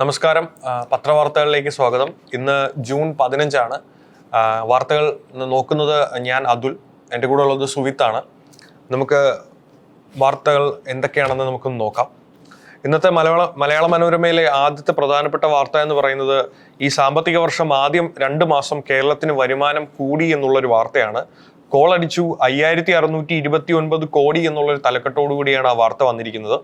നമസ്കാരം. പത്രവാർത്തകളിലേക്ക് സ്വാഗതം. ഇന്ന് ജൂൺ 15 വാർത്തകൾ നോക്കുന്നത് ഞാൻ അതുൽ, എൻ്റെ കൂടെ ഉള്ളത് സുവിത്താണ്. നമുക്ക് വാർത്തകൾ എന്തൊക്കെയാണെന്ന് നമുക്കൊന്ന് നോക്കാം. ഇന്നത്തെ മലയാള മനോരമയിലെ ആദ്യത്തെ പ്രധാനപ്പെട്ട വാർത്ത എന്ന് പറയുന്നത് ഈ സാമ്പത്തിക വർഷം ആദ്യം 2 മാസം കേരളത്തിന് വരുമാനം കൂടി എന്നുള്ളൊരു വാർത്തയാണ്. കോളടിച്ചു 5629 കോടി എന്നുള്ളൊരു തലക്കെട്ടോടുകൂടിയാണ് ആ വാർത്ത വന്നിരിക്കുന്നത്.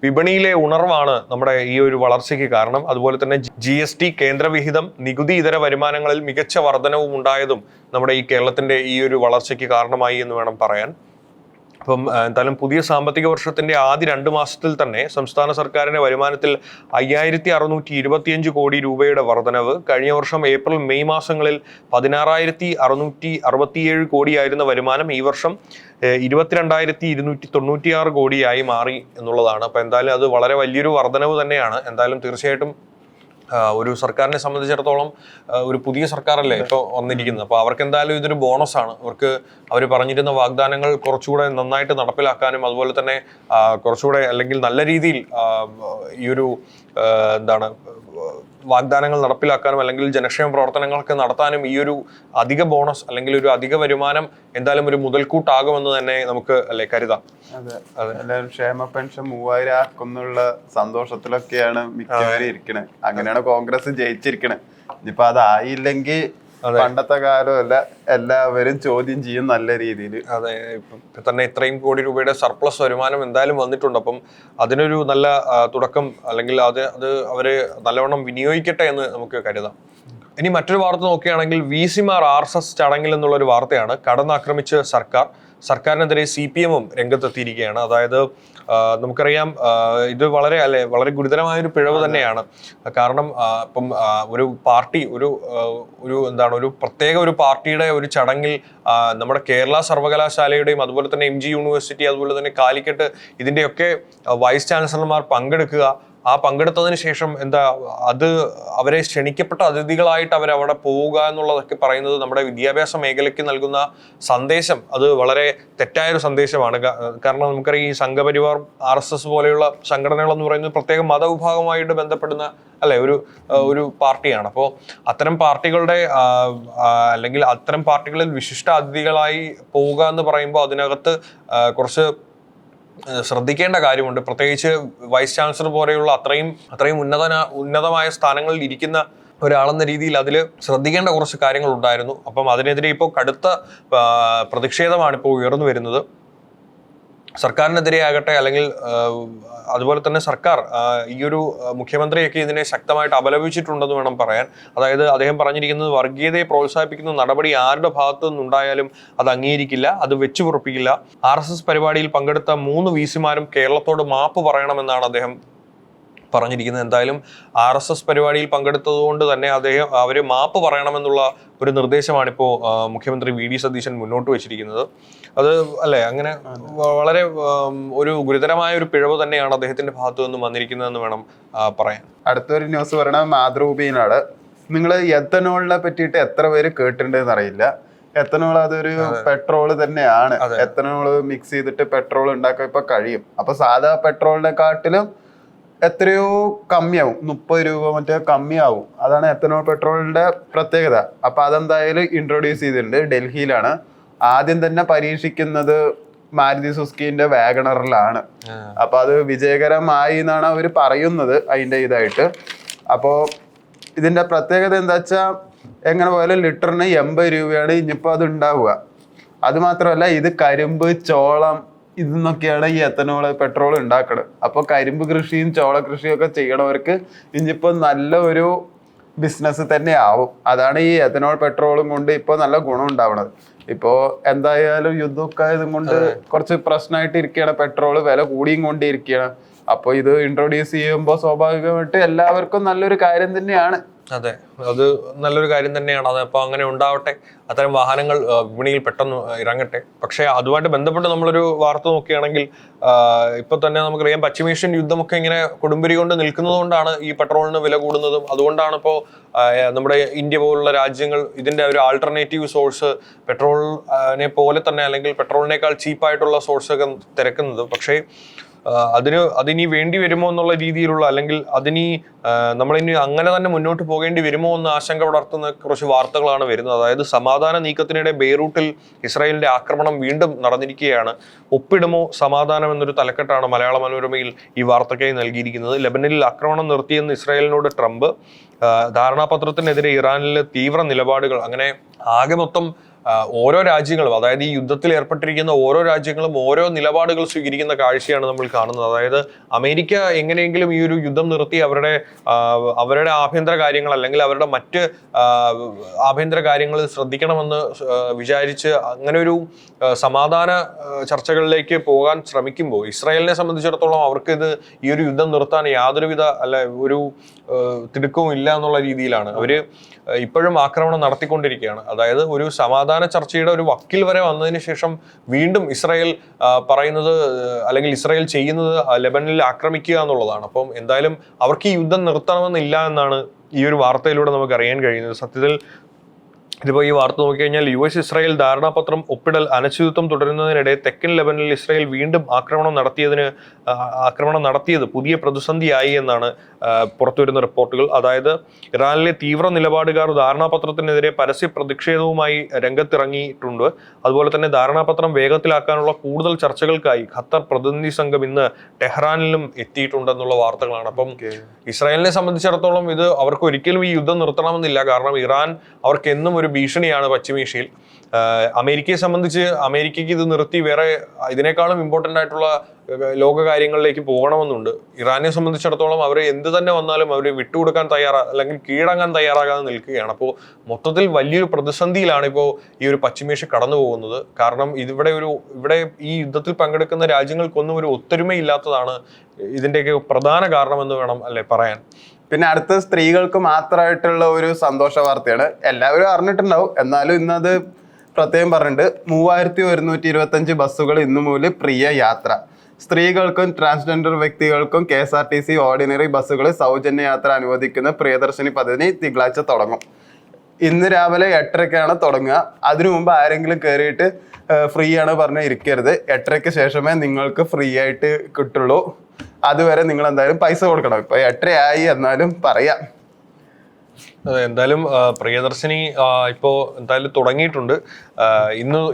വിപണിയിലെ ഉണർവാണ് നമ്മുടെ ഈ ഒരു വളർച്ചയ്ക്ക് കാരണം. അതുപോലെ തന്നെ GST, കേന്ദ്രവിഹിതം, നികുതി ഇതര വരുമാനങ്ങളിൽ മികച്ച വർധനവും ഉണ്ടായതും നമ്മുടെ ഈ കേരളത്തിന്റെ ഈ ഒരു വളർച്ചയ്ക്ക് കാരണമായി എന്ന് വേണം പറയാൻ. അപ്പം എന്തായാലും പുതിയ സാമ്പത്തിക വർഷത്തിന്റെ ആദ്യ 2 മാസത്തിൽ തന്നെ സംസ്ഥാന സർക്കാരിന്റെ വരുമാനത്തിൽ 5625 കോടി രൂപയുടെ വർധനവ്. കഴിഞ്ഞ വർഷം ഏപ്രിൽ മെയ് മാസങ്ങളിൽ 16,667 കോടിയായിരുന്ന വരുമാനം ഈ വർഷം 22,296 കോടിയായി മാറി എന്നുള്ളതാണ്. അപ്പൊ എന്തായാലും അത് വളരെ വലിയൊരു വർധനവ് തന്നെയാണ്. എന്തായാലും തീർച്ചയായിട്ടും ഒരു സർക്കാരിനെ സംബന്ധിച്ചിടത്തോളം ഒരു പുതിയ സർക്കാരല്ലേ ഇപ്പോൾ വന്നിരിക്കുന്നത്. അപ്പോൾ അവർക്ക് എന്തായാലും ഇതൊരു ബോണസാണ്. അവർ പറഞ്ഞിരുന്ന വാഗ്ദാനങ്ങൾ കുറച്ചുകൂടെ നന്നായിട്ട് നടപ്പിലാക്കാനും അതുപോലെ തന്നെ കുറച്ചുകൂടെ അല്ലെങ്കിൽ നല്ല രീതിയിൽ ഈ ഒരു വാഗ്ദാനങ്ങൾ നടപ്പിലാക്കാനും അല്ലെങ്കിൽ ജനക്ഷേമ പ്രവർത്തനങ്ങളൊക്കെ നടത്താനും ഈ ഒരു അധിക ബോണസ് അല്ലെങ്കിൽ ഒരു അധിക വരുമാനം എന്തായാലും ഒരു മുതൽക്കൂട്ടാകുമെന്ന് തന്നെ നമുക്ക് കരുതാം. അതെ, എല്ലാവരും ക്ഷേമ പെൻഷൻ 3000 ആക്കുന്നുള്ള സന്തോഷത്തിലൊക്കെയാണ് മിക്കവരും ഇരിക്കണത്. അങ്ങനെയാണ് കോൺഗ്രസ് ജയിച്ചിരിക്കണത്. ഇനിയിപ്പൊ അതായില്ലെങ്കിൽ പണ്ടത്തെ കാലമല്ല, എല്ലാവരും ചോദ്യം ചെയ്യും നല്ല രീതിയിൽ. അതെ, ഇപ്പൊ തന്നെ ഇത്രയും കോടി രൂപയുടെ സർപ്ലസ് വരുമാനം എന്തായാലും വന്നിട്ടുണ്ട്. അപ്പം അതിനൊരു നല്ല തുടക്കം അല്ലെങ്കിൽ അത് അവര് നല്ലവണ്ണം വിനിയോഗിക്കട്ടെ എന്ന് നമുക്ക് കരുതാം. ഇനി മറ്റൊരു വാർത്ത നോക്കുകയാണെങ്കിൽ VC-മാർ RSS ചടങ്ങിൽ എന്നുള്ളൊരു വാർത്തയാണ്. കടന്നാക്രമിച്ച് സർക്കാരിനെതിരെ CPM-ഉം രംഗത്തെത്തിയിരിക്കുകയാണ്. അതായത് നമുക്കറിയാം ഇത് വളരെ ഗുരുതരമായൊരു പിഴവ് തന്നെയാണ്. കാരണം ഇപ്പം ഒരു പാർട്ടി ഒരു പ്രത്യേക ഒരു പാർട്ടിയുടെ ഒരു ചടങ്ങിൽ നമ്മുടെ കേരള സർവകലാശാലയുടെയും അതുപോലെ തന്നെ MG യൂണിവേഴ്സിറ്റി അതുപോലെ തന്നെ കാലിക്കറ്റ് ഇതിന്റെയൊക്കെ വൈസ് ചാൻസലർമാർ പങ്കെടുക്കുക. ആ പങ്കെടുത്തതിന് ശേഷം അത് അവരെ ക്ഷണിക്കപ്പെട്ട അതിഥികളായിട്ട് അവരവിടെ പോവുക എന്നുള്ളതൊക്കെ പറയുന്നത് നമ്മുടെ വിദ്യാഭ്യാസ മേഖലയ്ക്ക് നൽകുന്ന സന്ദേശം അത് വളരെ തെറ്റായൊരു സന്ദേശമാണ്. കാരണം നമുക്കറിയാം ഈ സംഘപരിവാർ RSS പോലെയുള്ള സംഘടനകൾ എന്ന് പറയുന്നത് പ്രത്യേക മതവിഭാഗമായിട്ട് ബന്ധപ്പെടുന്ന ഒരു പാർട്ടിയാണ്. അപ്പോൾ അത്തരം പാർട്ടികളുടെ അല്ലെങ്കിൽ അത്തരം പാർട്ടികളിൽ വിശിഷ്ട അതിഥികളായി പോവുക എന്ന് പറയുമ്പോൾ അതിനകത്ത് കുറച്ച് ശ്രദ്ധിക്കേണ്ട കാര്യമുണ്ട്. പ്രത്യേകിച്ച് വൈസ് ചാൻസലർ പോലെയുള്ള അത്രയും ഉന്നതമായ സ്ഥാനങ്ങളിൽ ഇരിക്കുന്ന ഒരാളെന്ന രീതിയിൽ അതിൽ ശ്രദ്ധിക്കേണ്ട കുറച്ച് കാര്യങ്ങൾ ഉണ്ടായിരുന്നു. അപ്പം അതിനെതിരെ ഇപ്പോൾ കടുത്ത പ്രതിഷേധമാണ് ഇപ്പോൾ ഉയർന്നു വരുന്നത്. സർക്കാരിനെതിരെ ആകട്ടെ അല്ലെങ്കിൽ അതുപോലെ തന്നെ സർക്കാർ ഈ ഒരു മുഖ്യമന്ത്രിയൊക്കെ ഇതിനെ ശക്തമായിട്ട് അപലപിച്ചിട്ടുണ്ടെന്ന് വേണം പറയാൻ. അതായത് അദ്ദേഹം പറഞ്ഞിരിക്കുന്നത് വർഗീയതയെ പ്രോത്സാഹിപ്പിക്കുന്ന നടപടി ആരുടെ ഭാഗത്തു നിന്നുണ്ടായാലും അത് അംഗീകരിക്കില്ല, അത് വെച്ചു പൊറുപ്പിക്കില്ല. RSS പരിപാടിയിൽ പങ്കെടുത്ത 3 VC-മാരും കേരളത്തോട് മാപ്പ് പറയണമെന്നാണ് അദ്ദേഹം പറഞ്ഞിരിക്കുന്നത്. എന്തായാലും RSS പരിപാടിയിൽ പങ്കെടുത്തത് കൊണ്ട് തന്നെ അവര് മാപ്പ് പറയണമെന്നുള്ള ഒരു നിർദ്ദേശമാണ് ഇപ്പോൾ മുഖ്യമന്ത്രി VD സതീശൻ മുന്നോട്ട് വെച്ചിരിക്കുന്നത്. അത് അങ്ങനെ വളരെ ഒരു ഗുരുതരമായ ഒരു പിഴവ് തന്നെയാണ് അദ്ദേഹത്തിന്റെ ഭാഗത്തു നിന്നും വന്നിരിക്കുന്നതെന്ന് വേണം പറയാൻ. അടുത്തൊരു ന്യൂസ് പറയണ മാതൃഭൂമിയിലാണ്. നിങ്ങൾ എത്തനോളിനെ പറ്റിയിട്ട് എത്ര പേര് കേട്ടിട്ടുണ്ടെന്ന് അറിയില്ല. എത്തനോൾ അതൊരു പെട്രോൾ തന്നെയാണ്. എത്തനോൾ മിക്സ് ചെയ്തിട്ട് പെട്രോൾ ഉണ്ടാക്കാൻ ഇപ്പൊ കഴിയും. അപ്പൊ സാധാ പെട്രോളിനെക്കാട്ടിലും എത്രയോ കമ്മിയാവും, 30 രൂപ മറ്റേ കമ്മിയാവും. അതാണ് എത്തനോൾ പെട്രോളിന്റെ പ്രത്യേകത. അപ്പൊ അതെന്തായാലും ഇൻട്രൊഡ്യൂസ് ചെയ്തിട്ടുണ്ട്. ഡൽഹിയിലാണ് ആദ്യം തന്നെ പരീക്ഷിക്കുന്നത്. മാരുതി സുസുക്കിന്റെ വാഗണറിലാണ്. അപ്പൊ അത് വിജയകരമായി എന്നാണ് അവർ പറയുന്നത് അതിന്റെ ഇതായിട്ട്. അപ്പോ ഇതിന്റെ പ്രത്യേകത എന്താ വെച്ചാൽ എങ്ങനെ പോയാലും ലിറ്ററിന് 80 രൂപയാണ് ഇനിയിപ്പോ അത് ഉണ്ടാവുക. അത് മാത്രമല്ല ഇത് കരിമ്പ്, ചോളം ഇതെന്നൊക്കെയാണ് ഈ എത്തനോൾ പെട്രോൾ ഉണ്ടാക്കുന്നത്. അപ്പോൾ കരിമ്പ് കൃഷിയും ചോള കൃഷിയും ഒക്കെ ചെയ്യണവർക്ക് ഇനിയിപ്പോൾ നല്ല ഒരു ബിസിനസ് തന്നെ ആവും. അതാണ് ഈ എത്തനോൾ പെട്രോളും കൊണ്ട് ഇപ്പോൾ നല്ല ഗുണം ഉണ്ടാവണത്. ഇപ്പോൾ എന്തായാലും യുദ്ധമൊക്കെ ആയതും കൊണ്ട് കുറച്ച് പ്രശ്നമായിട്ട് ഇരിക്കുകയാണ്. പെട്രോൾ വില കൂടിയും കൊണ്ടിരിക്കുകയാണ്. അപ്പോൾ ഇത് ഇൻട്രൊഡ്യൂസ് ചെയ്യുമ്പോൾ സ്വാഭാവികമായിട്ട് എല്ലാവർക്കും നല്ലൊരു കാര്യം തന്നെയാണ്. അതെ, അത് നല്ലൊരു കാര്യം തന്നെയാണ്. അതപ്പോൾ അങ്ങനെ ഉണ്ടാവട്ടെ, അത്തരം വാഹനങ്ങൾ വിപണിയിൽ പെട്ടെന്ന് ഇറങ്ങട്ടെ. പക്ഷേ അതുമായിട്ട് ബന്ധപ്പെട്ട് നമ്മളൊരു വാർത്ത നോക്കുകയാണെങ്കിൽ ഇപ്പൊ തന്നെ നമുക്കറിയാം പശ്ചിമേഷ്യൻ യുദ്ധമൊക്കെ ഇങ്ങനെ കൊടുമ്പിരി കൊണ്ട് നിൽക്കുന്നത് കൊണ്ടാണ് ഈ പെട്രോളിന് വില കൂടുന്നതും. അതുകൊണ്ടാണ് ഇപ്പോൾ നമ്മുടെ ഇന്ത്യ പോലുള്ള രാജ്യങ്ങൾ ഇതിന്റെ ഒരു ആൾട്ടർനേറ്റീവ് സോഴ്സ് പെട്രോളിനെ പോലെ തന്നെ അല്ലെങ്കിൽ പെട്രോളിനേക്കാൾ ചീപ്പായിട്ടുള്ള സോഴ്സൊക്കെ തിരക്കുന്നത്. പക്ഷേ അതിനി വേണ്ടി വരുമോ എന്നുള്ള രീതിയിലുള്ള, അല്ലെങ്കിൽ നമ്മളിനി അങ്ങനെ തന്നെ മുന്നോട്ട് പോകേണ്ടി വരുമോ എന്ന് ആശങ്ക വളർത്തുന്ന കുറച്ച് വാർത്തകളാണ് വരുന്നത്. അതായത് സമാധാന നീക്കത്തിനിടെ ബെയ്റൂട്ടിൽ ഇസ്രായേലിന്റെ ആക്രമണം വീണ്ടും നടന്നിരിക്കുകയാണ്. ഒപ്പിടുമോ സമാധാനം എന്നൊരു തലക്കെട്ടാണ് മലയാള മനോരമയിൽ ഈ വാർത്തയ്ക്കായി നൽകിയിരിക്കുന്നത്. ലെബനനിൽ ആക്രമണം നിർത്തിയെന്ന് ഇസ്രായേലിനോട് ട്രംപ്, ധാരണാപത്രത്തിനെതിരെ ഇറാനിലെ തീവ്ര നിലപാടുകൾ, അങ്ങനെ ആകെ മൊത്തം ഓരോ രാജ്യങ്ങളും, അതായത് ഈ യുദ്ധത്തിൽ ഏർപ്പെട്ടിരിക്കുന്ന ഓരോ രാജ്യങ്ങളും ഓരോ നിലപാടുകൾ സ്വീകരിക്കുന്ന കാഴ്ചയാണ് നമ്മൾ കാണുന്നത്. അതായത് അമേരിക്ക എങ്ങനെയെങ്കിലും ഈ ഒരു യുദ്ധം നിർത്തി അവരുടെ ആഭ്യന്തര കാര്യങ്ങൾ അല്ലെങ്കിൽ അവരുടെ മറ്റ് ആഭ്യന്തര കാര്യങ്ങളിൽ ശ്രദ്ധിക്കണമെന്ന് വിചാരിച്ച് അങ്ങനെ ഒരു സമാധാന ചർച്ചകളിലേക്ക് പോകാൻ ശ്രമിക്കുമ്പോൾ ഇസ്രായേലിനെ സംബന്ധിച്ചിടത്തോളം അവർക്ക് ഈ ഒരു യുദ്ധം നിർത്താൻ യാതൊരുവിധ ഒരു തിടുക്കവും ഇല്ല എന്നുള്ള രീതിയിലാണ് അവര് ഇപ്പോഴും ആക്രമണം നടത്തിക്കൊണ്ടിരിക്കുകയാണ്. അതായത് ഒരു സമാധാന ചർച്ചയുടെ ഒരു വക്കിൽ വരെ വന്നതിന് ശേഷം വീണ്ടും ഇസ്രായേൽ പറയുന്നത് അല്ലെങ്കിൽ ഇസ്രായേൽ ചെയ്യുന്നത് ലെബനനിൽ ആക്രമിക്കുക എന്നുള്ളതാണ്. അപ്പം എന്തായാലും അവർക്ക് ഈ യുദ്ധം നിർത്തണമെന്നില്ല എന്നാണ് ഈ ഒരു വാർത്തയിലൂടെ നമുക്ക് അറിയാൻ കഴിയുന്നത്. സത്യത്തിൽ ഇതിപ്പോൾ ഈ വാർത്ത നോക്കിക്കഴിഞ്ഞാൽ US ഇസ്രായേൽ ധാരണാപത്രം ഒപ്പിടൽ അനിശ്ചിതത്വം തുടരുന്നതിനിടെ തെക്കൻ ലെബനനിൽ ഇസ്രായേൽ വീണ്ടും ആക്രമണം നടത്തിയത് പുതിയ പ്രതിസന്ധിയായി എന്നാണ് പുറത്തുവരുന്ന റിപ്പോർട്ടുകൾ. അതായത് ഇറാനിലെ തീവ്ര നിലപാടുകാർ ധാരണാപത്രത്തിനെതിരെ പരസ്യ പ്രതിഷേധവുമായി രംഗത്തിറങ്ങിയിട്ടുണ്ട്. അതുപോലെ തന്നെ ധാരണാപത്രം വേഗത്തിലാക്കാനുള്ള കൂടുതൽ ചർച്ചകൾക്കായി ഖത്തർ പ്രതിനിധി സംഘം ഇന്ന് ടെഹ്റാനിലും എത്തിയിട്ടുണ്ടെന്നുള്ള വാർത്തകളാണ്. അപ്പം ഇസ്രായേലിനെ സംബന്ധിച്ചിടത്തോളം ഇത് അവർക്ക് ഒരിക്കലും ഈ യുദ്ധം നിർത്തണമെന്നില്ല. കാരണം ഇറാൻ അവർക്ക് എന്നും ഒരു ഭീഷണിയാണ് പശ്ചിമേഷ്യയിൽ. അമേരിക്കയെ സംബന്ധിച്ച് അമേരിക്കയ്ക്ക് ഇത് നിർത്തി വേറെ ഇതിനേക്കാളും ഇമ്പോർട്ടൻ്റ് ആയിട്ടുള്ള ലോക കാര്യങ്ങളിലേക്ക് പോകണമെന്നുണ്ട്. ഇറാനെ സംബന്ധിച്ചിടത്തോളം അവർ എന്ത് തന്നെ വന്നാലും അവർ വിട്ടുകൊടുക്കാൻ അല്ലെങ്കിൽ കീഴടങ്ങാൻ തയ്യാറാകാതെ നിൽക്കുകയാണ്. അപ്പോൾ മൊത്തത്തിൽ വലിയൊരു പ്രതിസന്ധിയിലാണ് ഇപ്പോൾ ഈ ഒരു പശ്ചിമേഷ്യ കടന്നു പോകുന്നത്. കാരണം ഇവിടെ ഈ യുദ്ധത്തിൽ പങ്കെടുക്കുന്ന രാജ്യങ്ങൾക്കൊന്നും ഒരു ഒത്തൊരുമയില്ലാത്തതാണ് ഇതിൻ്റെയൊക്കെ പ്രധാന കാരണമെന്ന് വേണം പറയാൻ. പിന്നെ അടുത്ത സ്ത്രീകൾക്ക് മാത്രമായിട്ടുള്ള ഒരു സന്തോഷ വാർത്തയാണ്. എല്ലാവരും അറിഞ്ഞിട്ടുണ്ടാവും, എന്നാലും ഇന്നത് പ്രത്യേകം പറഞ്ഞിട്ടുണ്ട്. 3125 ബസ്സുകൾ ഇന്നു മുതൽ പ്രിയ യാത്ര. സ്ത്രീകൾക്കും ട്രാൻസ്ജെൻഡർ വ്യക്തികൾക്കും KSRTC ഓർഡിനറി ബസ്സുകളിൽ സൗജന്യ യാത്ര അനുവദിക്കുന്ന പ്രിയദർശിനി പദ്ധതി തിങ്കളാഴ്ച തുടങ്ങും. ഇന്ന് രാവിലെ 8:30ക്കാണ് തുടങ്ങുക. അതിനു മുമ്പ് ആരെങ്കിലും കയറിയിട്ട് ഫ്രീ ആണ് പറഞ്ഞ് ഇരിക്കരുത്. 8:30ക്ക് ശേഷമേ നിങ്ങൾക്ക് ഫ്രീ ആയിട്ട് കിട്ടുള്ളൂ. അതുവരെ നിങ്ങൾ എന്തായാലും പൈസ കൊടുക്കണം. ഇപ്പൊ 8:30 ആയി എന്നാലും പറയാം. അതെ, എന്തായാലും പ്രിയദർശിനി ഇപ്പോൾ എന്തായാലും തുടങ്ങിയിട്ടുണ്ട്.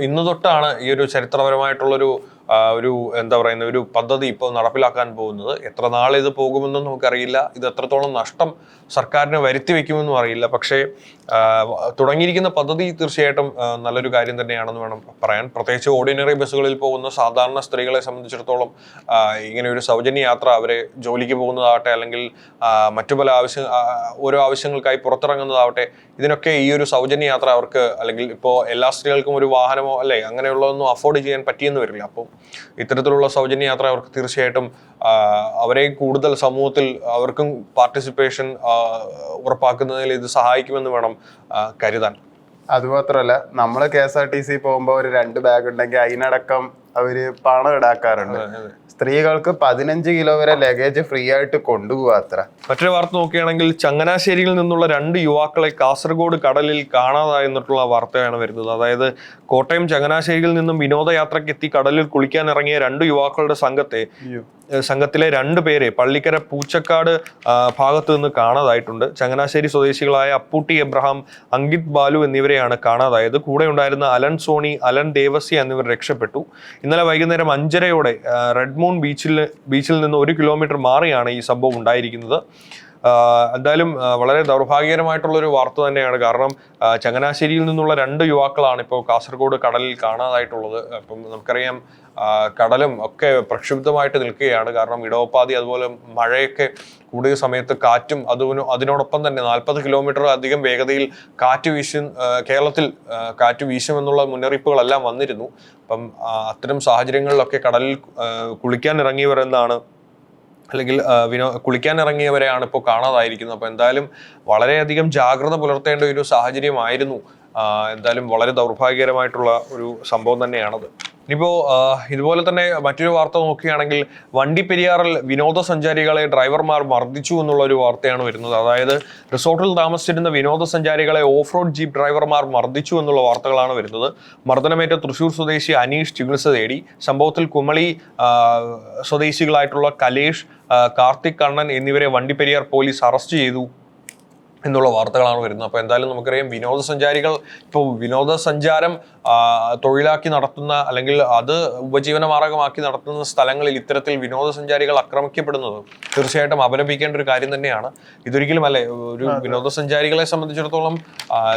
ഇന്ന് തൊട്ടാണ് ഈ ഒരു ചരിത്രപരമായിട്ടുള്ളൊരു എന്താ പറയുന്ന ഒരു പദ്ധതി ഇപ്പോൾ നടപ്പിലാക്കാൻ പോകുന്നത്. എത്ര നാൾ ഇത് പോകുമെന്നും നമുക്കറിയില്ല. ഇത് എത്രത്തോളം നഷ്ടം സർക്കാരിന് വരുത്തി വെക്കുമെന്നും അറിയില്ല. പക്ഷേ തുടങ്ങിയിരിക്കുന്ന പദ്ധതി തീർച്ചയായിട്ടും നല്ലൊരു കാര്യം തന്നെയാണെന്ന് വേണം പറയാൻ. പ്രത്യേകിച്ച് ഓർഡിനറി ബസ്സുകളിൽ പോകുന്ന സാധാരണ സ്ത്രീകളെ സംബന്ധിച്ചിടത്തോളം ഇങ്ങനെ ഒരു സൗജന്യ യാത്ര, അവരെ ജോലിക്ക് പോകുന്നതാവട്ടെ അല്ലെങ്കിൽ മറ്റു പല ഓരോ ആവശ്യങ്ങൾക്കായി പുറത്തിറങ്ങുന്നതാവട്ടെ, ഇതിനൊക്കെ ഈ ഒരു സൗജന്യ യാത്ര അവർക്ക്, അല്ലെങ്കിൽ ഇപ്പോൾ എല്ലാ സ്ത്രീകൾക്കും ഒരു വാഹനമോ അങ്ങനെയുള്ളതൊന്നും അഫോർഡ് ചെയ്യാൻ പറ്റിയെന്ന് വരില്ല. അപ്പോൾ ഇത്തരത്തിലുള്ള സൗജന്യ യാത്ര അവർക്ക് തീർച്ചയായിട്ടും അവരെ കൂടുതൽ സമൂഹത്തിൽ അവർക്കും പാർട്ടിസിപ്പേഷൻ ഉറപ്പാക്കുന്നതിൽ ഇത് സഹായിക്കുമെന്ന് വേണം കരുതാൻ. അതുമാത്രമല്ല, നമ്മൾ KSRTC പോകുമ്പോൾ ഒരു 2 ബാഗ് ഉണ്ടെങ്കിൽ അതിനടക്കം അവര് പണം ഈടാക്കാറുണ്ട്. സ്ത്രീകൾക്ക് 15 കിലോ വരെ ലഗേജ് ഫ്രീ ആയിട്ട് കൊണ്ടുപോകാം അത്ര. മറ്റൊരു വാർത്ത നോക്കുകയാണെങ്കിൽ ചങ്ങനാശ്ശേരിയിൽ നിന്നുള്ള 2 യുവാക്കളെ കാസർഗോഡ് കടലിൽ കാണാതായെന്നിട്ടുള്ള വാർത്തയാണ് വരുന്നത്. അതായത് കോട്ടയം ചങ്ങനാശ്ശേരിയിൽ നിന്നും വിനോദയാത്രയ്ക്ക് എത്തി കടലിൽ കുളിക്കാൻ ഇറങ്ങിയ 2 യുവാക്കളുടെ സംഘത്തിലെ 2 പേരെ പള്ളിക്കര പൂച്ചക്കാട് ഭാഗത്ത് നിന്ന് കാണാതായിട്ടുണ്ട്. ചങ്ങനാശ്ശേരി സ്വദേശികളായ അപ്പൂട്ടി എബ്രഹാം, അങ്കിത് ബാലു എന്നിവരെയാണ് കാണാതായത്. കൂടെ ഉണ്ടായിരുന്ന അലൻ സോണി, അലൻ ദേവസ്യ എന്നിവർ രക്ഷപ്പെട്ടു. ഇന്നലെ വൈകുന്നേരം 5:30 റെഡ് മൂൺ ബീച്ചിൽ നിന്ന് 1 കിലോമീറ്റർ മാറിയാണ് ഈ സംഭവം ഉണ്ടായിരിക്കുന്നത്. എന്തായാലും വളരെ ദൗർഭാഗ്യകരമായിട്ടുള്ളൊരു വാർത്ത തന്നെയാണ്. കാരണം ചങ്ങനാശ്ശേരിയിൽ നിന്നുള്ള 2 യുവാക്കളാണ് ഇപ്പോൾ കാസർഗോഡ് കടലിൽ കാണാതായിട്ടുള്ളത്. അപ്പം നമുക്കറിയാം കടലും ഒക്കെ പ്രക്ഷുബ്ധമായിട്ട് നിൽക്കുകയാണ്. കാരണം ഇടവപ്പാതി അതുപോലെ മഴയൊക്കെ കൂടിയ സമയത്ത് കാറ്റും അതിനോടൊപ്പം തന്നെ 40 കിലോമീറ്റർ അധികം വേഗതയിൽ കേരളത്തിൽ കാറ്റ് വീശുമെന്നുള്ള മുന്നറിയിപ്പുകളെല്ലാം വന്നിരുന്നു. അപ്പം അത്തരം സാഹചര്യങ്ങളിലൊക്കെ കടലിൽ കുളിക്കാൻ ഇറങ്ങിയവരെന്നാണ് അല്ലെങ്കിൽ കുളിക്കാൻ ഇറങ്ങിയവരെയാണ് ഇപ്പോൾ കാണാതായിരിക്കുന്നത്. അപ്പോൾ എന്തായാലും വളരെയധികം ജാഗ്രത പുലർത്തേണ്ട ഒരു സാഹചര്യമായിരുന്നു. എന്തായാലും വളരെ ദൗർഭാഗ്യകരമായിട്ടുള്ള ഒരു സംഭവം തന്നെയാണത്. ഇനിയിപ്പോ ഇതുപോലെ തന്നെ മറ്റൊരു വാർത്ത നോക്കുകയാണെങ്കിൽ വണ്ടിപ്പെരിയാറിൽ വിനോദസഞ്ചാരികളെ ഡ്രൈവർമാർ മർദ്ദിച്ചു എന്നുള്ള ഒരു വാർത്തയാണ് വരുന്നത്. അതായത് റിസോർട്ടിൽ താമസിച്ചിരുന്ന വിനോദസഞ്ചാരികളെ ഓഫ് റോഡ് ജീപ്പ് ഡ്രൈവർമാർ മർദ്ദിച്ചു എന്നുള്ള വാർത്തകളാണ് വരുന്നത്. മർദ്ദനമേറ്റ തൃശൂർ സ്വദേശി അനീഷ് ചികിത്സ തേടി. സംഭവത്തിൽ കുമളി സ്വദേശികളായിട്ടുള്ള കലേഷ്, കാർത്തിക്, കണ്ണൻ എന്നിവരെ വണ്ടിപ്പെരിയാർ പോലീസ് അറസ്റ്റ് ചെയ്തു എന്നുള്ള വാർത്തകളാണ് വരുന്നത്. അപ്പോൾ എന്തായാലും നമുക്കറിയാം, വിനോദസഞ്ചാരികൾ ഇപ്പോൾ വിനോദസഞ്ചാരം തൊഴിലാക്കി നടത്തുന്ന അല്ലെങ്കിൽ അത് ഉപജീവനമാർഗമാക്കി നടത്തുന്ന സ്ഥലങ്ങളിൽ ഇത്തരത്തിൽ വിനോദസഞ്ചാരികൾ ആക്രമിക്കപ്പെടുന്നത് തീർച്ചയായിട്ടും അപലപിക്കേണ്ട ഒരു കാര്യം തന്നെയാണ്. ഇതൊരിക്കലും അല്ലെ, ഒരു വിനോദസഞ്ചാരികളെ സംബന്ധിച്ചിടത്തോളം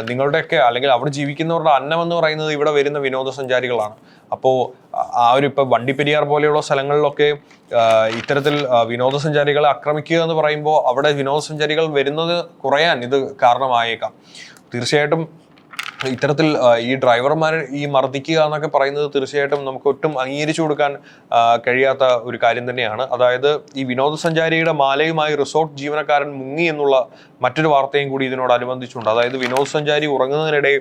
നിങ്ങളുടെയൊക്കെ അല്ലെങ്കിൽ അവിടെ ജീവിക്കുന്നവരുടെ അന്നം എന്ന് പറയുന്നത് ഇവിടെ വരുന്ന വിനോദസഞ്ചാരികളാണ്. അപ്പോൾ ഇപ്പൊ വണ്ടിപ്പെരിയാർ പോലെയുള്ള സ്ഥലങ്ങളിലൊക്കെ ഇത്തരത്തിൽ വിനോദസഞ്ചാരികളെ ആക്രമിക്കുക എന്ന് പറയുമ്പോൾ അവിടെ വിനോദസഞ്ചാരികൾ വരുന്നത് കുറയാൻ ഇത് കാരണമായേക്കാം. തീർച്ചയായിട്ടും ഇത്തരത്തിൽ ഈ ഡ്രൈവർമാരെ ഈ മർദ്ദിക്കുക എന്നൊക്കെ പറയുന്നത് തീർച്ചയായിട്ടും നമുക്ക് ഒട്ടും അംഗീകരിച്ചു കൊടുക്കാൻ കഴിയാത്ത ഒരു കാര്യം തന്നെയാണ്. അതായത് ഈ വിനോദസഞ്ചാരിയുടെ മാലയുമായി റിസോർട്ട് ജീവനക്കാരൻ മുങ്ങി എന്നുള്ള മറ്റൊരു വാർത്തയും കൂടി ഇതിനോടനുബന്ധിച്ചുണ്ട്. അതായത് വിനോദസഞ്ചാരി ഉറങ്ങുന്നതിനിടെ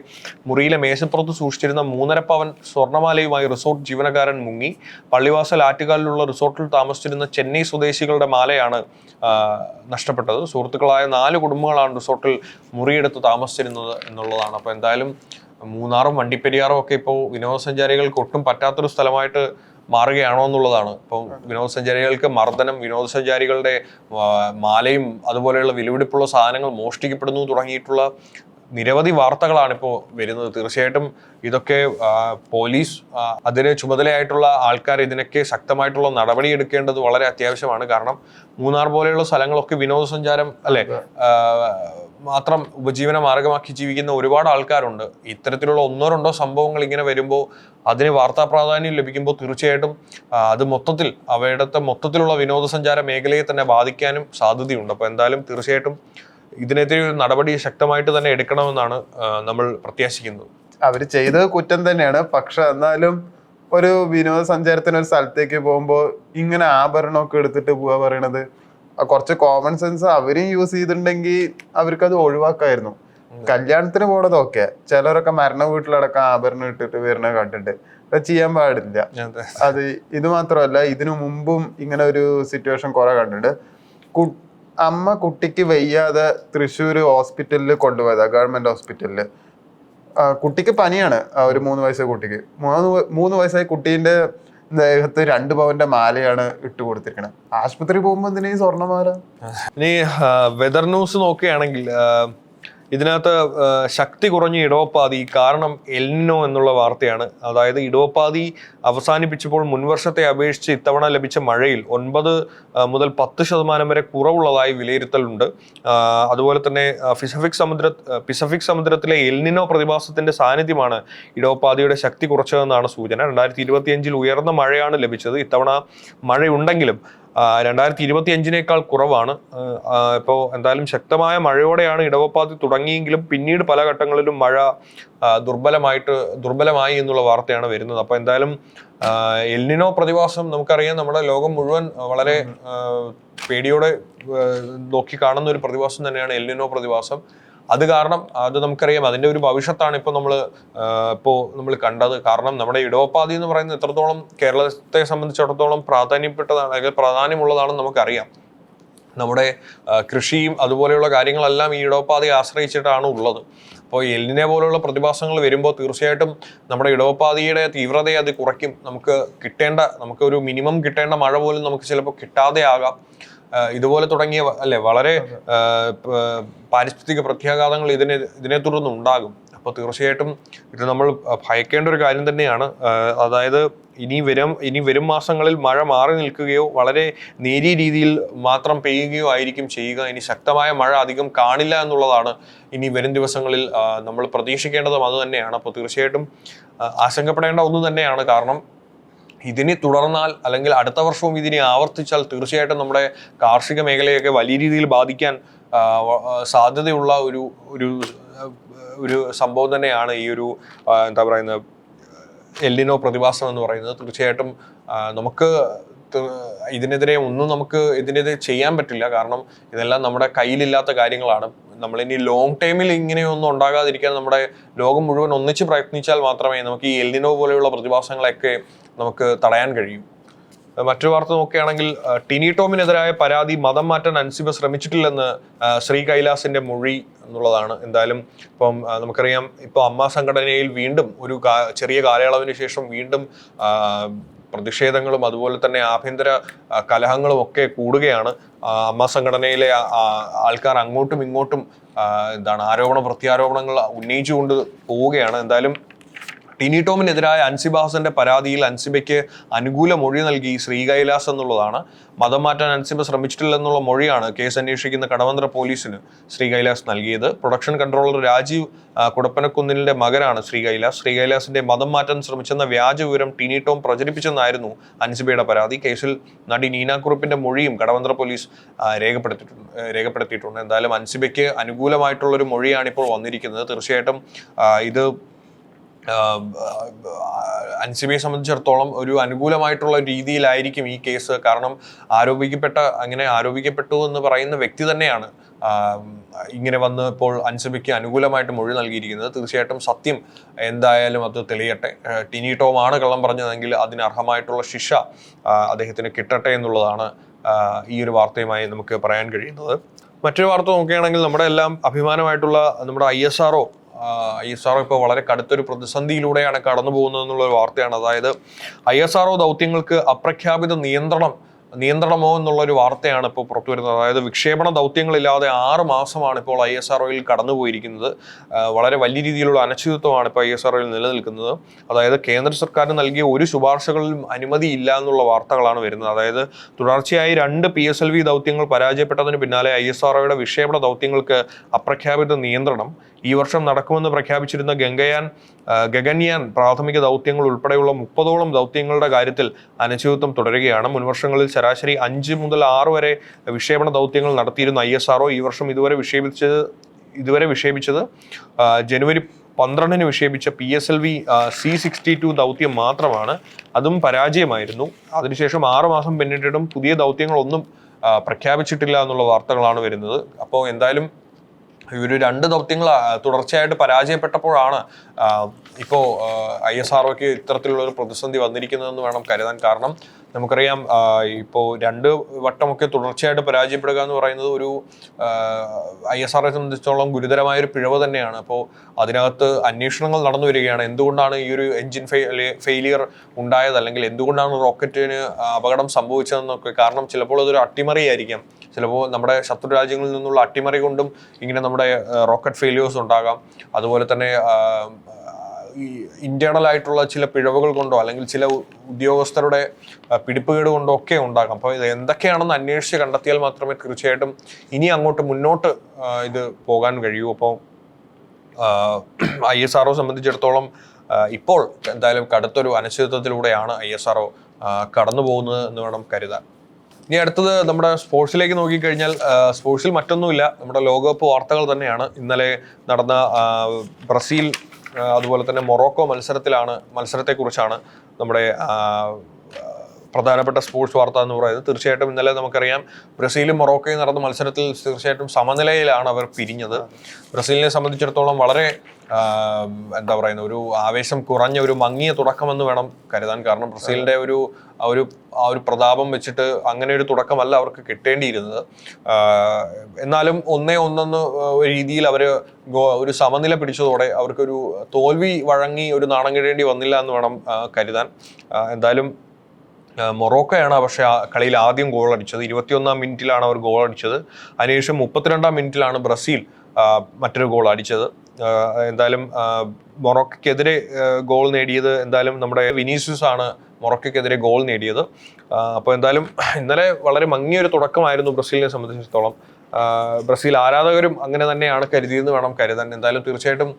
മുറിയിലെ മേശപ്പുറത്ത് സൂക്ഷിച്ചിരുന്ന 3.5 പവൻ സ്വർണ്ണമാലയുമായി റിസോർട്ട് ജീവനക്കാരൻ മുങ്ങി. പള്ളിവാസൽ ആറ്റുകാലിലുള്ള റിസോർട്ടിൽ താമസിച്ചിരുന്ന ചെന്നൈ സ്വദേശികളുടെ മാലയാണ് നഷ്ടപ്പെട്ടത്. സുഹൃത്തുക്കളായ 4 കുടുംബങ്ങളാണ് റിസോർട്ടിൽ മുറിയെടുത്ത് താമസിച്ചിരുന്നത് എന്നുള്ളതാണ്. അപ്പോൾ എന്തായാലും മൂന്നാറും വണ്ടിപ്പെരിയാറും ഒക്കെ ഇപ്പോൾ വിനോദസഞ്ചാരികൾക്ക് ഒട്ടും പറ്റാത്തൊരു സ്ഥലമായിട്ട് മാറുകയാണോ എന്നുള്ളതാണ്. ഇപ്പോൾ വിനോദസഞ്ചാരികൾക്ക് മർദ്ദനം, വിനോദസഞ്ചാരികളുടെ മാലയും അതുപോലെയുള്ള വിലപിടിപ്പുള്ള സാധനങ്ങൾ മോഷ്ടിക്കപ്പെടുന്നു തുടങ്ങിയിട്ടുള്ള നിരവധി വാർത്തകളാണ് ഇപ്പോൾ വരുന്നത്. തീർച്ചയായിട്ടും ഇതൊക്കെ പോലീസ്, അതിന് ചുമതലയായിട്ടുള്ള ആൾക്കാർ ഇതിനൊക്കെ ശക്തമായിട്ടുള്ള നടപടി എടുക്കേണ്ടത് വളരെ അത്യാവശ്യമാണ്. കാരണം മൂന്നാർ പോലെയുള്ള സ്ഥലങ്ങളൊക്കെ വിനോദസഞ്ചാരം മാത്രം ഉപജീവന മാർഗമാക്കി ജീവിക്കുന്ന ഒരുപാട് ആൾക്കാരുണ്ട്. ഇത്തരത്തിലുള്ള 1-2 സംഭവങ്ങൾ ഇങ്ങനെ വരുമ്പോൾ അതിന് വാർത്താ പ്രാധാന്യം ലഭിക്കുമ്പോൾ തീർച്ചയായിട്ടും അത് മൊത്തത്തിലുള്ള വിനോദസഞ്ചാര മേഖലയെ തന്നെ ബാധിക്കാനും സാധ്യതയുണ്ട്. അപ്പോൾ എന്തായാലും തീർച്ചയായിട്ടും ഇതിനെതിരെ ഒരു നടപടി ശക്തമായിട്ട് തന്നെ എടുക്കണമെന്നാണ് നമ്മൾ പ്രത്യാശിക്കുന്നത്. അവര് ചെയ്തത് കുറ്റം തന്നെയാണ്. പക്ഷെ എന്നാലും ഒരു വിനോദസഞ്ചാരത്തിന് ഒരു സ്ഥലത്തേക്ക് പോകുമ്പോൾ ഇങ്ങനെ ആഭരണമൊക്കെ എടുത്തിട്ട് പോവാ പറയണത് കുറച്ച് കോമൺ സെൻസ് അവരും യൂസ് ചെയ്തിട്ടുണ്ടെങ്കിൽ അവർക്കത് ഒഴിവാക്കായിരുന്നു. കല്യാണത്തിന് പോണതൊക്കെ ചിലരൊക്കെ മരണ വീട്ടിലടക്കം ആഭരണം ഇട്ടിട്ട് വരുന്ന കണ്ടിട്ട് അത് ചെയ്യാൻ പാടില്ല. അത് ഇത് മാത്രമല്ല, ഇതിനു മുമ്പും ഇങ്ങനെ ഒരു സിറ്റുവേഷൻ കുറെ കണ്ടിട്ടുണ്ട്. അമ്മ കുട്ടിക്ക് വയ്യാതെ തൃശ്ശൂർ ഹോസ്പിറ്റലിൽ കൊണ്ടുപോയതാ, ഗവൺമെന്റ് ഹോസ്പിറ്റലില്. കുട്ടിക്ക് പനിയാണ്, ഒരു 3 വയസ്സായ കുട്ടിക്ക്. 3 വയസ്സായ കുട്ടീന്റെ ദേഹത്ത് 2 പവന്റെ മാലയാണ് ഇട്ട് കൊടുത്തിരിക്കണത്. ആശുപത്രി പോകുമ്പോ എന്തിനാ ഈ സ്വർണ്ണമാല? ഇനി വെതർ ന്യൂസ് നോക്കുകയാണെങ്കിൽ ഇതിനകത്ത് ശക്തി കുറഞ്ഞ ഇടവപ്പാതി കാരണം എൽനിനോ എന്നുള്ള വാർത്തയാണ്. അതായത് ഇടവപ്പാതി അവസാനിപ്പിച്ചപ്പോൾ മുൻവർഷത്തെ അപേക്ഷിച്ച് ഇത്തവണ ലഭിച്ച മഴയിൽ 9 മുതൽ 10% വരെ കുറവുള്ളതായി വിലയിരുത്തലുണ്ട്. അതുപോലെ തന്നെ പസഫിക് സമുദ്രത്തിലെ എൽനിനോ പ്രതിഭാസത്തിന്റെ സാന്നിധ്യമാണ് ഇടവപ്പാതിയുടെ ശക്തി കുറച്ചതെന്നാണ് സൂചന. 2025 ഉയർന്ന മഴയാണ് ലഭിച്ചത്. ഇത്തവണ മഴയുണ്ടെങ്കിലും 2025 കുറവാണ്. ഇപ്പോൾ എന്തായാലും ശക്തമായ മഴയോടെയാണ് ഇടവപ്പാതി തുടങ്ങിയെങ്കിലും പിന്നീട് പല ഘട്ടങ്ങളിലും മഴ ദുർബലമായി എന്നുള്ള വാർത്തയാണ് വരുന്നത്. അപ്പോൾ എന്തായാലും എൽനിനോ പ്രതിഭാസം നമുക്കറിയാം, നമ്മുടെ ലോകം മുഴുവൻ വളരെ പേടിയോടെ നോക്കി കാണുന്ന ഒരു പ്രതിഭാസം തന്നെയാണ് എൽനിനോ പ്രതിഭാസം. അത് കാരണം അത് നമുക്കറിയാം, അതിന്റെ ഒരു ഭവിഷ്യത്താണ് ഇപ്പോൾ നമ്മൾ കണ്ടത്. കാരണം നമ്മുടെ ഇടവപ്പാതി എന്ന് പറയുന്നത് എത്രത്തോളം കേരളത്തെ സംബന്ധിച്ചിടത്തോളം പ്രാധാന്യപ്പെട്ടതാണ് അല്ലെങ്കിൽ പ്രാധാന്യമുള്ളതാണെന്ന് നമുക്കറിയാം. നമ്മുടെ കൃഷിയും അതുപോലെയുള്ള കാര്യങ്ങളെല്ലാം ഈ ഇടവപ്പാതിയെ ആശ്രയിച്ചിട്ടാണ് ഉള്ളത്. അപ്പോൾ എൽനിനെ പോലുള്ള പ്രതിഭാസങ്ങൾ വരുമ്പോൾ തീർച്ചയായിട്ടും നമ്മുടെ ഇടവപ്പാതിയുടെ തീവ്രതയെ അത് കുറയ്ക്കും. നമുക്കൊരു മിനിമം കിട്ടേണ്ട മഴ പോലും നമുക്ക് ചിലപ്പോൾ കിട്ടാതെ ആകാം. ഇതുപോലെ തുടങ്ങിയ വളരെ പാരിസ്ഥിതിക പ്രത്യാഘാതങ്ങൾ ഇതിനെ തുടർന്ന് ഉണ്ടാകും. അപ്പോൾ തീർച്ചയായിട്ടും ഇത് നമ്മൾ ഭയക്കേണ്ട ഒരു കാര്യം തന്നെയാണ്. അതായത് ഇനി വരും മാസങ്ങളിൽ മഴ മാറി നിൽക്കുകയോ വളരെ നേരിയ രീതിയിൽ മാത്രം പെയ്യുകയോ ആയിരിക്കും ചെയ്യുക. ഇനി ശക്തമായ മഴ അധികം കാണില്ല എന്നുള്ളതാണ് ഇനി വരും ദിവസങ്ങളിൽ നമ്മൾ പ്രതീക്ഷിക്കേണ്ടതും അത് തന്നെയാണ്. അപ്പോൾ തീർച്ചയായിട്ടും ആശങ്കപ്പെടേണ്ട ഒന്ന് തന്നെയാണ്. കാരണം ഇതിനെ തുടർന്നാൽ അല്ലെങ്കിൽ അടുത്ത വർഷവും ഇതിനെ ആവർത്തിച്ചാൽ തീർച്ചയായിട്ടും നമ്മുടെ കാർഷിക മേഖലയൊക്കെ വലിയ രീതിയിൽ ബാധിക്കാൻ സാധ്യതയുള്ള ഒരു സംഭവം തന്നെയാണ് ഈ ഒരു എൽനിനോ പ്രതിഭാസം എന്ന് പറയുന്നത്. തീർച്ചയായിട്ടും നമുക്ക് ഇതിനെതിരെ ഒന്നും നമുക്ക് ഇതിനെതിരെ ചെയ്യാൻ പറ്റില്ല. കാരണം ഇതെല്ലാം നമ്മുടെ കയ്യിലില്ലാത്ത കാര്യങ്ങളാണ്. നമ്മളിനി ലോങ് ടൈമിൽ ഇങ്ങനെയൊന്നും ഉണ്ടാകാതിരിക്കാൻ നമ്മുടെ ലോകം മുഴുവൻ ഒന്നിച്ച് പ്രയത്നിച്ചാൽ മാത്രമേ നമുക്ക് ഈ എൽനിനോ പോലെയുള്ള പ്രതിഭാസങ്ങളെയൊക്കെ നമുക്ക് തടയാൻ കഴിയൂ. മറ്റൊരു വാർത്ത നോക്കുകയാണെങ്കിൽ ടിനി ടോമിനെതിരായ പരാതി മതം മാറ്റാൻ അൻസിബ ശ്രമിച്ചിട്ടില്ലെന്ന് ശ്രീ കൈലാസിന്റെ മൊഴി എന്നുള്ളതാണ്. എന്തായാലും ഇപ്പം നമുക്കറിയാം, ഇപ്പോൾ അമ്മ സംഘടനയിൽ വീണ്ടും ഒരു ചെറിയ കാലയളവിന് ശേഷം വീണ്ടും പ്രതിഷേധങ്ങളും അതുപോലെ തന്നെ ആഭ്യന്തര കലഹങ്ങളും ഒക്കെ കൂടുകയാണ്. അമ്മ സംഘടനയിലെ ആൾക്കാർ അങ്ങോട്ടും ഇങ്ങോട്ടും ആരോപണ പ്രത്യാരോപണങ്ങൾ ഉന്നയിച്ചുകൊണ്ട് പോവുകയാണ്. എന്തായാലും ടിനി ടോമിനെതിരായ അൻസിബ ഹസന്റെ പരാതിയിൽ അൻസിബയ്ക്ക് അനുകൂല മൊഴി നൽകി ശ്രീ കൈലാസ് എന്നുള്ളതാണ്. മതം മാറ്റാൻ അൻസിബ ശ്രമിച്ചിട്ടില്ലെന്നുള്ള മൊഴിയാണ് കേസ് അന്വേഷിക്കുന്ന കടവന്ത്ര പോലീസിന് ശ്രീ കൈലാസ് നൽകിയത്. പ്രൊഡക്ഷൻ കൺട്രോളർ രാജീവ് കുടപ്പനക്കുന്നിലിന്റെ മകനാണ് ശ്രീ കൈലാസ്. ശ്രീ കൈലാസിന്റെ മതം മാറ്റാൻ ശ്രമിച്ചെന്ന വ്യാജ വിവരം ടിനി ടോം പ്രചരിപ്പിച്ചെന്നായിരുന്നു അൻസിബയുടെ പരാതി. കേസിൽ നടി നീനാക്കുറുപ്പിന്റെ മൊഴിയും കടവന്ത്ര പോലീസ് രേഖപ്പെടുത്തിയിട്ടുണ്ട്. എന്തായാലും അൻസിബയ്ക്ക് അനുകൂലമായിട്ടുള്ള ഒരു മൊഴിയാണ് ഇപ്പോൾ വന്നിരിക്കുന്നത്. തീർച്ചയായിട്ടും ഇത് അൻസിബയെ സംബന്ധിച്ചിടത്തോളം ഒരു അനുകൂലമായിട്ടുള്ള രീതിയിലായിരിക്കും ഈ കേസ്. കാരണം ആരോപിക്കപ്പെട്ടു എന്ന് പറയുന്ന വ്യക്തി തന്നെയാണ് ഇങ്ങനെ വന്ന് ഇപ്പോൾ അൻസിബയ്ക്ക് അനുകൂലമായിട്ട് മൊഴി നൽകിയിരിക്കുന്നത്. തീർച്ചയായിട്ടും സത്യം എന്തായാലും അത് തെളിയട്ടെ. ടിനി ടോം ആണ് കള്ളം പറഞ്ഞതെങ്കിൽ അതിന് അർഹമായിട്ടുള്ള ശിക്ഷ അദ്ദേഹത്തിന് കിട്ടട്ടെ എന്നുള്ളതാണ് ഈ ഒരു വാർത്തയുമായി നമുക്ക് പറയാൻ കഴിയുന്നത്. മറ്റൊരു വാർത്ത നോക്കുകയാണെങ്കിൽ നമ്മുടെ എല്ലാം അഭിമാനമായിട്ടുള്ള നമ്മുടെ ISRO ഇപ്പോൾ വളരെ കടുത്തൊരു പ്രതിസന്ധിയിലൂടെയാണ് കടന്നു പോകുന്നത് എന്നുള്ള വാർത്തയാണ്. അതായത് ISRO ദൗത്യങ്ങൾക്ക് അപ്രഖ്യാപിത നിയന്ത്രണമോ എന്നുള്ളൊരു വാർത്തയാണ് ഇപ്പോൾ പുറത്തു വരുന്നത്. അതായത് വിക്ഷേപണ ദൗത്യങ്ങളില്ലാതെ 6 മാസമാണ് ഇപ്പോൾ ISROയിൽ കടന്നുപോയിരിക്കുന്നത്. വളരെ വലിയ രീതിയിലുള്ള അനിശ്ചിതത്വമാണ് ഇപ്പോൾ ISROയിൽ നിലനിൽക്കുന്നത്. അതായത് കേന്ദ്ര സർക്കാരിന് നൽകിയ ഒരു ശുപാർശകളിലും അനുമതിയില്ല എന്നുള്ള വാർത്തകളാണ് വരുന്നത്. അതായത് തുടർച്ചയായി 2 PSLV ദൗത്യങ്ങൾ പരാജയപ്പെട്ടതിന് പിന്നാലെ ISROയുടെ വിക്ഷേപണ ദൗത്യങ്ങൾക്ക് അപ്രഖ്യാപിത നിയന്ത്രണം. ഈ വർഷം നടക്കുമെന്ന് പ്രഖ്യാപിച്ചിരുന്ന ഗഗൻയാൻ പ്രാഥമിക ദൗത്യങ്ങൾ ഉൾപ്പെടെയുള്ള 30ഓളം ദൗത്യങ്ങളുടെ കാര്യത്തിൽ അനിശ്ചിതത്വം തുടരുകയാണ്. മുൻവർഷങ്ങളിൽ ശരാശരി 5 മുതൽ 6 വരെ വിക്ഷേപണ ദൗത്യങ്ങൾ നടത്തിയിരുന്ന ISRO ഈ വർഷം ഇതുവരെ വിക്ഷേപിച്ചത് ജനുവരി 12-ന് വിക്ഷേപിച്ച PSLV C-62 ദൗത്യം മാത്രമാണ്. അതും പരാജയമായിരുന്നു. അതിനുശേഷം 6 മാസം പിന്നിട്ടിട്ടും പുതിയ ദൗത്യങ്ങളൊന്നും പ്രഖ്യാപിച്ചിട്ടില്ല എന്നുള്ള വാർത്തകളാണ് വരുന്നത്. അപ്പോൾ എന്തായാലും ഇവർ 2 ദൗത്യങ്ങൾ തുടർച്ചയായിട്ട് പരാജയപ്പെട്ടപ്പോഴാണ് ഇപ്പോൾ ISROയ്ക്ക് ഇത്തരത്തിലുള്ള ഒരു പ്രതിസന്ധി വന്നിരിക്കുന്നതെന്ന് വേണം കരുതാൻ. കാരണം നമുക്കറിയാം, ഇപ്പോൾ 2 വട്ടമൊക്കെ തുടർച്ചയായിട്ട് പരാജയപ്പെടുക എന്ന് പറയുന്നത് ഒരു ISROയെ സംബന്ധിച്ചിടത്തോളം ഗുരുതരമായൊരു പിഴവ് തന്നെയാണ്. അപ്പോൾ അതിനകത്ത് അന്വേഷണങ്ങൾ നടന്നു വരികയാണ്. എന്തുകൊണ്ടാണ് ഈ ഒരു എൻജിൻ ഫെയിലിയർ ഉണ്ടായത്, അല്ലെങ്കിൽ എന്തുകൊണ്ടാണ് റോക്കറ്റിന് അപകടം സംഭവിച്ചതെന്നൊക്കെ. കാരണം ചിലപ്പോൾ അതൊരു അട്ടിമറിയായിരിക്കാം. ചിലപ്പോൾ നമ്മുടെ ശത്രു രാജ്യങ്ങളിൽ നിന്നുള്ള അട്ടിമറി കൊണ്ടും ഇങ്ങനെ നമ്മുടെ റോക്കറ്റ് ഫെയിലിയേഴ്സ് ഉണ്ടാകാം. അതുപോലെ തന്നെ ഈ ഇന്റേണൽ ആയിട്ടുള്ള ചില പിഴവുകൾ കൊണ്ടോ അല്ലെങ്കിൽ ചില ഉദ്യോഗസ്ഥരുടെ പിടിപ്പുകേട് കൊണ്ടോ ഒക്കെ ഉണ്ടാകാം. അപ്പോൾ ഇത് എന്തൊക്കെയാണെന്ന് അന്വേഷിച്ച് കണ്ടെത്തിയാൽ മാത്രമേ തീർച്ചയായിട്ടും ഇനി അങ്ങോട്ട് മുന്നോട്ട് ഇത് പോകാൻ കഴിയൂ. അപ്പോൾ ISRO സംബന്ധിച്ചിടത്തോളം ഇപ്പോൾ എന്തായാലും കടുത്തൊരു അനിശ്ചിതത്വത്തിലൂടെയാണ് ISRO കടന്നു പോകുന്നത് എന്ന് വേണം കരുതാൻ. ഇനി അടുത്തത് നമ്മുടെ സ്പോർട്സിലേക്ക് നോക്കിക്കഴിഞ്ഞാൽ സ്പോർട്സിൽ മറ്റൊന്നുമില്ല, നമ്മുടെ ലോകകപ്പ് വാർത്തകൾ തന്നെയാണ്. ഇന്നലെ നടന്ന ബ്രസീൽ അതുപോലെ തന്നെ മൊറോക്കോ മത്സരത്തെക്കുറിച്ചാണ് നമ്മുടെ പ്രധാനപ്പെട്ട സ്പോർട്സ് വാർത്ത എന്ന് പറയുന്നത്. തീർച്ചയായിട്ടും ഇന്നലെ നമുക്കറിയാം ബ്രസീലും മൊറോക്കോയും നടന്ന മത്സരത്തിൽ തീർച്ചയായിട്ടും സമനിലയിലാണ് അവർ പിരിഞ്ഞത്. ബ്രസീലിനെ സംബന്ധിച്ചിടത്തോളം വളരെ ഒരു ആവേശം കുറഞ്ഞ ഒരു മങ്ങിയ തുടക്കമെന്ന് വേണം കരുതാൻ. കാരണം ബ്രസീലിന്റെ ആ ഒരു പ്രതാപം വെച്ചിട്ട് അങ്ങനെ ഒരു തുടക്കമല്ല അവർക്ക് കിട്ടേണ്ടിയിരുന്നത്. എന്നാലും 1-1 രീതിയിൽ അവർ ഒരു സമനില പിടിച്ചതോടെ അവർക്കൊരു തോൽവി വഴങ്ങി ഒരു നാണം കെടേണ്ടി വന്നില്ല എന്ന് വേണം കരുതാൻ. എന്തായാലും മൊറോക്കോയാണ് പക്ഷെ ആ കളിയിൽ ആദ്യം ഗോൾ അടിച്ചത്. 21-ാം മിനിറ്റിലാണ് അവർ ഗോൾ അടിച്ചത്. അതിനുശേഷം 32-ാം മിനിറ്റിലാണ് ബ്രസീൽ മറ്റൊരു ഗോൾ അടിച്ചത്. എന്തായാലും മൊറോക്കോയ്ക്കെതിരെ ഗോൾ നേടിയത് എന്തായാലും നമ്മുടെ വിനീഷ്യസ് ആണ് മൊറോക്കോയ്ക്കെതിരെ ഗോൾ നേടിയത്. അപ്പോൾ എന്തായാലും ഇന്നലെ വളരെ മങ്ങിയൊരു തുടക്കമായിരുന്നു ബ്രസീലിനെ സംബന്ധിച്ചിടത്തോളം. ബ്രസീൽ ആരാധകരും അങ്ങനെ തന്നെയാണ് കരുതിയെന്ന് വേണം കരുതാൻ. എന്തായാലും തീർച്ചയായിട്ടും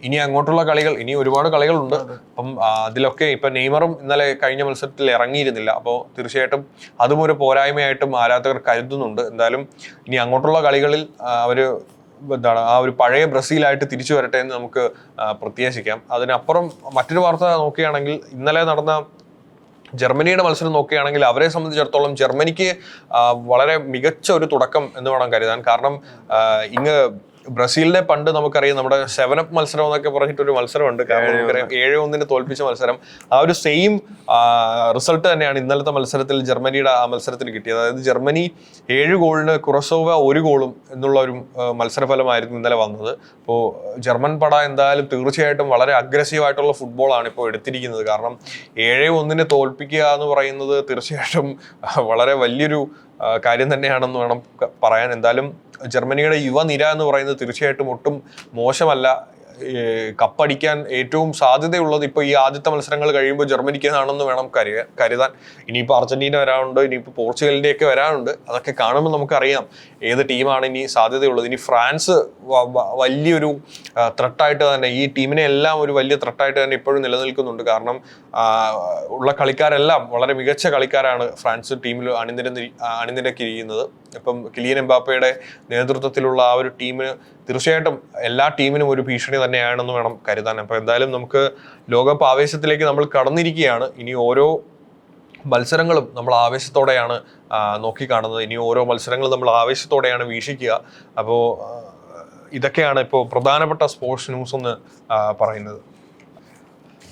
ഇനി അങ്ങോട്ടുള്ള കളികൾ, ഇനി ഒരുപാട് കളികളുണ്ട്. അപ്പം അതിലൊക്കെ ഇപ്പം നെയ്മറും ഇന്നലെ കഴിഞ്ഞ മത്സരത്തിൽ ഇറങ്ങിയിരുന്നില്ല. അപ്പോൾ തീർച്ചയായിട്ടും അതും ഒരു പോരായ്മയായിട്ടും ആരാധകർ കരുതുന്നുണ്ട്. എന്തായാലും ഇനി അങ്ങോട്ടുള്ള കളികളിൽ അവർ ആ ഒരു പഴയ ബ്രസീലായിട്ട് തിരിച്ചു വരട്ടെ എന്ന് നമുക്ക് പ്രത്യാശിക്കാം. അതിനപ്പുറം മറ്റൊരു വാർത്ത നോക്കുകയാണെങ്കിൽ ഇന്നലെ നടന്ന ജർമ്മനിയുടെ മത്സരം നോക്കുകയാണെങ്കിൽ അവരെ സംബന്ധിച്ചിടത്തോളം ജർമ്മനിക്ക് വളരെ മികച്ച ഒരു തുടക്കം എന്ന് വേണം കരുതാൻ. കാരണം ഇങ്ങ് ബ്രസീലിനെ പണ്ട് നമുക്കറിയാം നമ്മുടെ 7-up മത്സരം എന്നൊക്കെ പറഞ്ഞിട്ടൊരു മത്സരമുണ്ട്. കാരണം നമുക്കറിയാം 7-1 തോൽപ്പിച്ച മത്സരം. ആ ഒരു സെയിം റിസൾട്ട് തന്നെയാണ് ഇന്നലത്തെ മത്സരത്തിൽ ജർമ്മനിയുടെ ആ മത്സരത്തിൽ കിട്ടിയത്. അതായത് ജർമ്മനി 7 ഗോളിന് കുറസോവ 1 ഗോളും എന്നുള്ള ഒരു മത്സരഫലമായിരുന്നു ഇന്നലെ വന്നത്. അപ്പോൾ ജർമ്മൻ പട എന്തായാലും തീർച്ചയായിട്ടും വളരെ അഗ്രസീവായിട്ടുള്ള ഫുട്ബോളാണ് ഇപ്പോൾ എടുത്തിരിക്കുന്നത്. കാരണം 7-1 തോൽപ്പിക്കുക എന്ന് പറയുന്നത് തീർച്ചയായിട്ടും വളരെ വലിയൊരു കാര്യം തന്നെയാണെന്ന് വേണം പറയാൻ. എന്തായാലും ജർമ്മനിയുടെ യുവനിര എന്ന് പറയുന്നത് തീർച്ചയായിട്ടും ഒട്ടും മോശമല്ല. കപ്പടിക്കാൻ ഏറ്റവും സാധ്യതയുള്ളത് ഇപ്പോൾ ഈ ആദ്യത്തെ മത്സരങ്ങൾ കഴിയുമ്പോൾ ജർമ്മനിക്കാണെന്ന് വേണം കരുതാൻ. ഇനിയിപ്പോൾ അർജന്റീന വരാനുണ്ട്, ഇനിയിപ്പോൾ പോർച്ചുഗലിൻ്റെയൊക്കെ വരാനുണ്ട്. അതൊക്കെ കാണുമ്പോൾ നമുക്കറിയാം ഏത് ടീമാണ് ഇനി സാധ്യതയുള്ളത്. ഇനി ഫ്രാൻസ് വലിയൊരു ത്രട്ടായിട്ട് തന്നെ, ഈ ടീമിനെ എല്ലാം ഒരു വലിയ ത്രട്ടായിട്ട് തന്നെ ഇപ്പോഴും നിലനിൽക്കുന്നുണ്ട്. കാരണം ഉള്ള കളിക്കാരെല്ലാം വളരെ മികച്ച കളിക്കാരാണ് ഫ്രാൻസ് ടീമിൽ അണിനിരക്കിയിരിക്കുന്നത്. ഇപ്പം കിലിയൻ എംബാപ്പയുടെ നേതൃത്വത്തിലുള്ള ആ ഒരു ടീമിന് തീർച്ചയായിട്ടും എല്ലാ ടീമിനും ഒരു ഭീഷണി തന്നെയാണെന്ന് വേണം കരുതാൻ. അപ്പോൾ എന്തായാലും നമുക്ക് ലോകകപ്പ് ആവേശത്തിലേക്ക് നമ്മൾ കടന്നിരിക്കുകയാണ്. ഇനി ഓരോ മത്സരങ്ങളും നമ്മൾ ആവേശത്തോടെയാണ് നോക്കിക്കാണുന്നത്. ഇനി ഓരോ മത്സരങ്ങളും നമ്മൾ ആവേശത്തോടെയാണ് വീക്ഷിക്കുക. അപ്പോൾ ഇതൊക്കെയാണ് ഇപ്പോൾ പ്രധാനപ്പെട്ട സ്പോർട്സ് ന്യൂസ് എന്ന് പറയുന്നത്.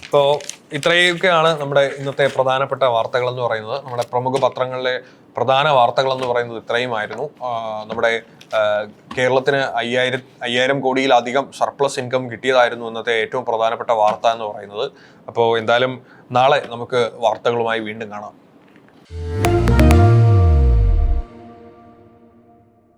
ഇപ്പോൾ ഇത്രയൊക്കെയാണ് നമ്മുടെ ഇന്നത്തെ പ്രധാനപ്പെട്ട വാർത്തകൾ എന്ന് പറയുന്നത്. നമ്മുടെ പ്രമുഖ പത്രങ്ങളിലെ പ്രധാന വാർത്തകൾ എന്ന് പറയുന്നത് ഇത്രയുമായിരുന്നു. നമ്മുടെ കേരളത്തിന് 5,000 കോടിയിലധികം സർപ്ലസ് ഇൻകം കിട്ടിയതായിരുന്നു ഇന്നത്തെ ഏറ്റവും പ്രധാനപ്പെട്ട വാർത്ത എന്ന് പറയുന്നത്. അപ്പോൾ എന്തായാലും നാളെ നമുക്ക് വാർത്തകളുമായി വീണ്ടും കാണാം.